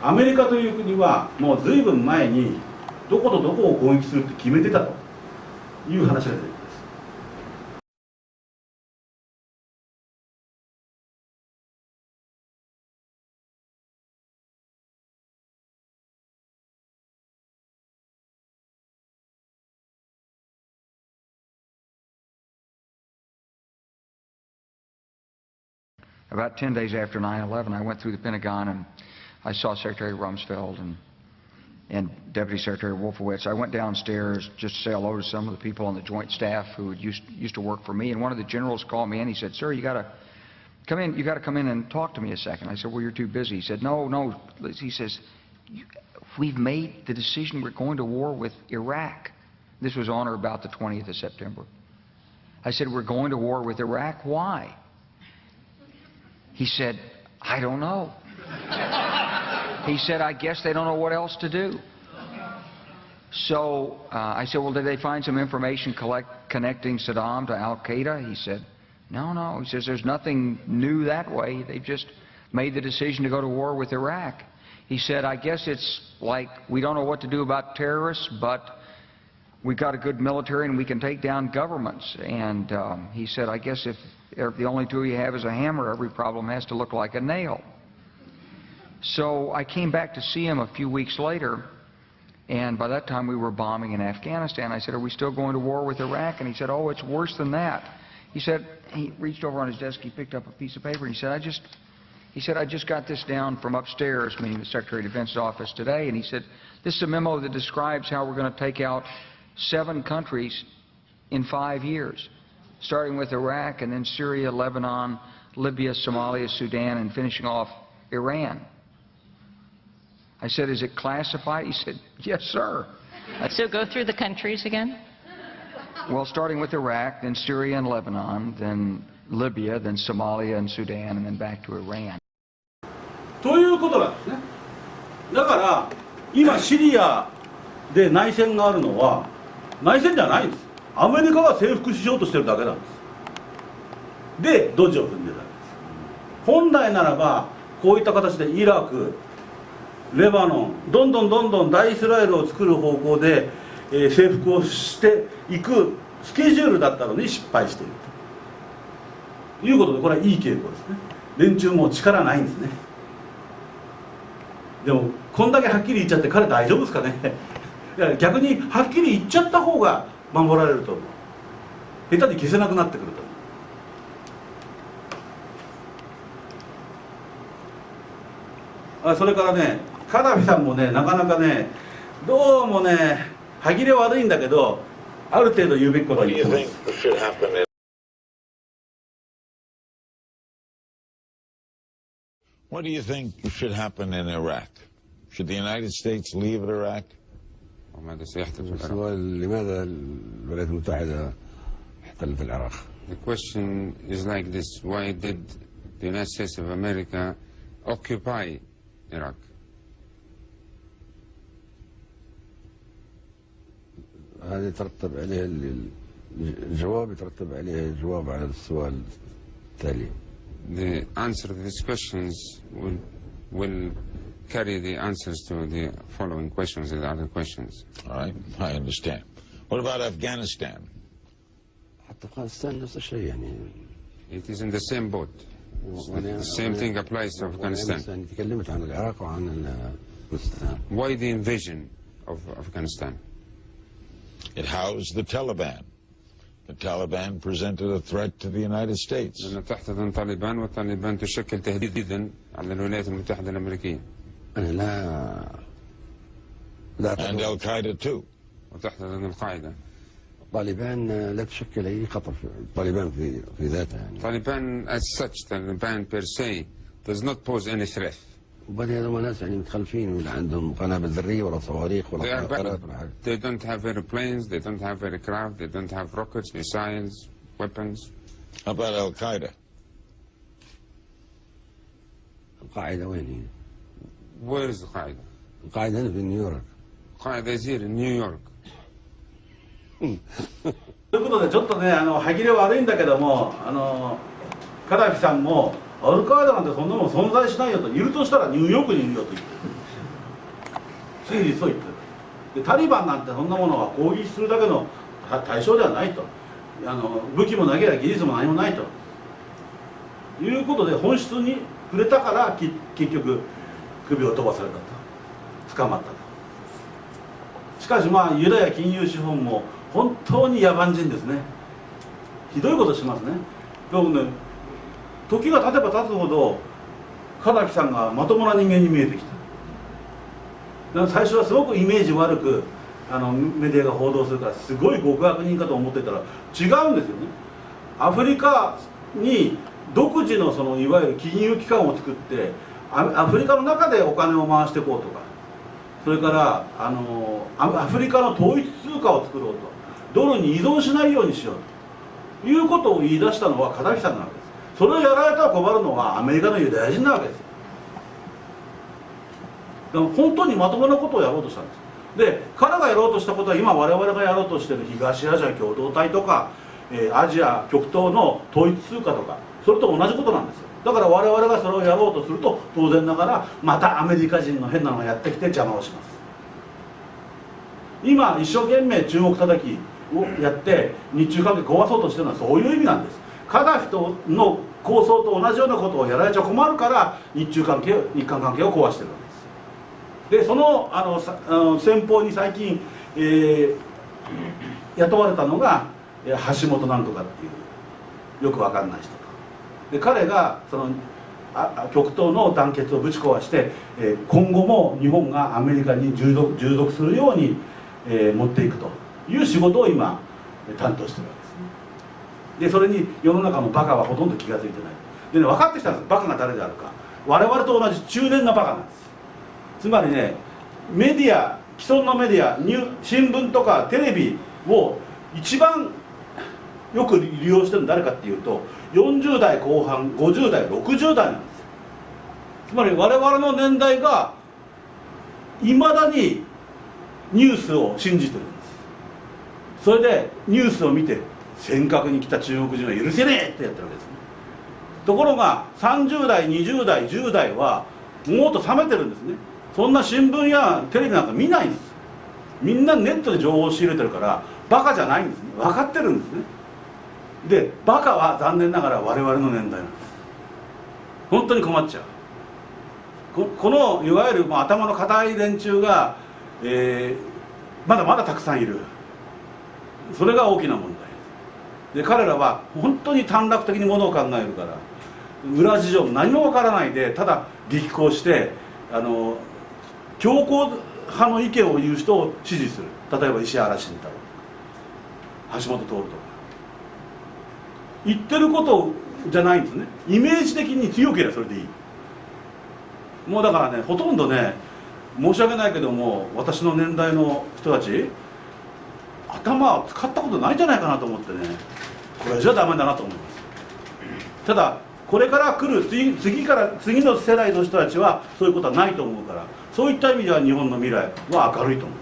アメリカという国はもう随分前にどことどこを攻撃するって決めてたという話が出てきます。About 10 days after 9/11, I went through the Pentagon and I saw Secretary Rumsfeld and Deputy Secretary Wolfowitz. I went downstairs just to say hello to some of the people on the Joint Staff who used to work for me, and one of the generals called me in. He said, "Sir, you got to come in. You got to come in and talk to me a second." I said, "Well, you're too busy." He said, "No." He says, "We've made the decision. We're going to war with Iraq." This was on or about the 20th of September. I said, "We're going to war with Iraq. Why?" He said, "I don't know." He said, "I guess they don't know what else to do." So I said, "Well, did they find some information connecting Saddam to Al-Qaeda?" He said, No. He says, "There's nothing new that way. They've just made the decision to go to war with Iraq." He said, "I guess it's like we don't know what to do about terrorists, but we've got a good military and we can take down governments." And he said, "I guess if the only tool you have is a hammer, every problem has to look like a nail." So I came back to see him a few weeks later, and by that time we were bombing in Afghanistan. I said, "Are we still going to war with Iraq?" And he said, "Oh, it's worse than that." He said, he reached over on his desk, he picked up a piece of paper, and he said, I just got this down from upstairs," meaning the Secretary of Defense's office today, and he said, "This is a memo that describes how we're going to take out 7 countries in 5 years, starting with Iraq and then Syria, Lebanon, Libya, Somalia, Sudan, and finishing off Iran." I said, "Is it classified?" He said, "Yes, sir." So go through the countries again. Well, starting with Iraq, then Syria and Lebanon, then Libya, then Somalia and Sudan, and then back to Iran. ということなんですね。だから今シリアで内戦があるのは内戦じゃないんです。アメリカが征服しようとしてるだけなんです。でドジを踏んでるわけです。本来ならばこういった形でイラク、レバノン、どんどん大イスラエルを作る方向で、征服をしていくスケジュールだったのに失敗しているということで、これはいい傾向ですね。連中もう力ないんですね。でもこんだけはっきり言っちゃって彼大丈夫ですかね。いや逆にはっきり言っちゃった方が守られると思う。下手に消せなくなってくると思う。それからね、カダフィさんもね、なかなかね、どうもね、歯切れ悪いんだけど、ある程度言うべきことは言ってます。What do you think should happen in Iraq? Should the United States leave Iraq? وماذا سيحدث في العراق؟ لماذا الولايات المتحدة احتلت العراق؟ The question is like this: Why did the United States of America occupy Iraq? هذا يترتب عليه الجواب يترتب عليه الجواب على السؤال التالي. The answer to these questions will carry the answers to the following questions and other questions. All right, I understand. What about Afghanistan? حتى أفغانستان نفس الشيء يعني. It is in the same boat. The same thing applies to Afghanistan. تكلمت عن العراق وعن أفغانستان. Why the invasion of Afghanistan? It housed the Taliban. The Taliban presented a threat to the United States. لأنه تحتضن طالبان والطالبان تشكل تهديدا على الولايات المتحدة الأمريكية. أنا لا And Al-Qaeda too. وتحتضن القاعدة. طالبان لا تشكل أي خطر. طالبان في ذاتها يعني. طالبان as such, Taliban per se does not pose any threat. وبعدين هذول ناس يعني متخلفين ولا عندهم قنابل ذرية ولا صواريخ ولا طائرات ولا حاجة. They don't have airplanes, they don't have aircraft, they don't have rockets, missiles, weapons. How about Al-Qaeda? القاعدة وين هي؟ Where is القاعدة? القاعدة هنا في نيويورك. القاعدة is here in New York. ということでちょっとね、歯切れ悪いんだけども、カダフィさんもアルカイダなんてそんなもん存在しないよと、いるとしたらニューヨークにいるよと言ってる。真実を言ってる。でタリバンなんてそんなものは攻撃するだけの対象ではないと、武器もなければ技術も何もないということで、本質に触れたから結局首を飛ばされたと、捕まったと。しかしまあユダヤ金融資本も本当に野蛮人ですね。ひどいことしますね。僕ね、時が経てば経つほどカダフィさんがまともな人間に見えてきた。だから最初はすごくイメージ悪くメディアが報道するからすごい極悪人かと思ってたら違うんですよね。アフリカに独自のいわゆる金融機関を作ってアフリカの中でお金を回していこうとか、それからアフリカの統一通貨を作ろうと、ドルに依存しないようにしようということを言い出したのはカダフィさんなわけです。それをやられたら困るのはアメリカのユダヤ人なわけですよ。だから本当にまともなことをやろうとしたんです。で彼がやろうとしたことは今我々がやろうとしている東アジア共同体とか、アジア極東の統一通貨とか、それと同じことなんですよ。だから我々がそれをやろうとすると当然ながらまたアメリカ人の変なのがやってきて邪魔をします。今一生懸命中国叩きをやって日中関係壊そうとしてるのはそういう意味なんです。カダフィとの構想と同じようなことをやられちゃ困るから日韓関係を壊してるわけです。でその先方に最近、雇われたのが橋本なんとかっていうよくわかんない人と。で彼が極東の団結をぶち壊して、今後も日本がアメリカに従属するように、持っていくという仕事を今担当してるわけですね。でそれに世の中のバカはほとんど気が付いてない。でね、分かってきたんです。バカが誰であるか。我々と同じ中年なバカなんです。つまりね、メディア、既存のメディア、新聞とかテレビを一番よく利用してるの誰かっていうと40代後半、50代、60代なんです。つまり我々の年代がいまだにニュースを信じてるんです。それでニュースを見て尖閣に来た中国人は許せねえってやってるわけですね。ところが30代、20代、10代はもっと冷めてるんですね。そんな新聞やテレビなんか見ないんです。みんなネットで情報を仕入れてるからバカじゃないんですね。分かってるんですね。でバカは残念ながら我々の年代なんです。本当に困っちゃう。このいわゆる頭の固い連中が、まだまだたくさんいる。それが大きな問題で、彼らは本当に短絡的にものを考えるから裏事情も何もわからないでただ激高して強硬派の意見を言う人を支持する。例えば石原慎太郎とか橋本徹とか言ってることじゃないんですね。イメージ的に強ければそれでいい。もうだからね、ほとんどね、申し訳ないけども私の年代の人たち頭を使ったことないんじゃないかなと思ってね、これじゃダメだなと思います。ただこれから来る次の世代の人たちはそういうことはないと思うから、そういった意味では日本の未来は明るいと思う。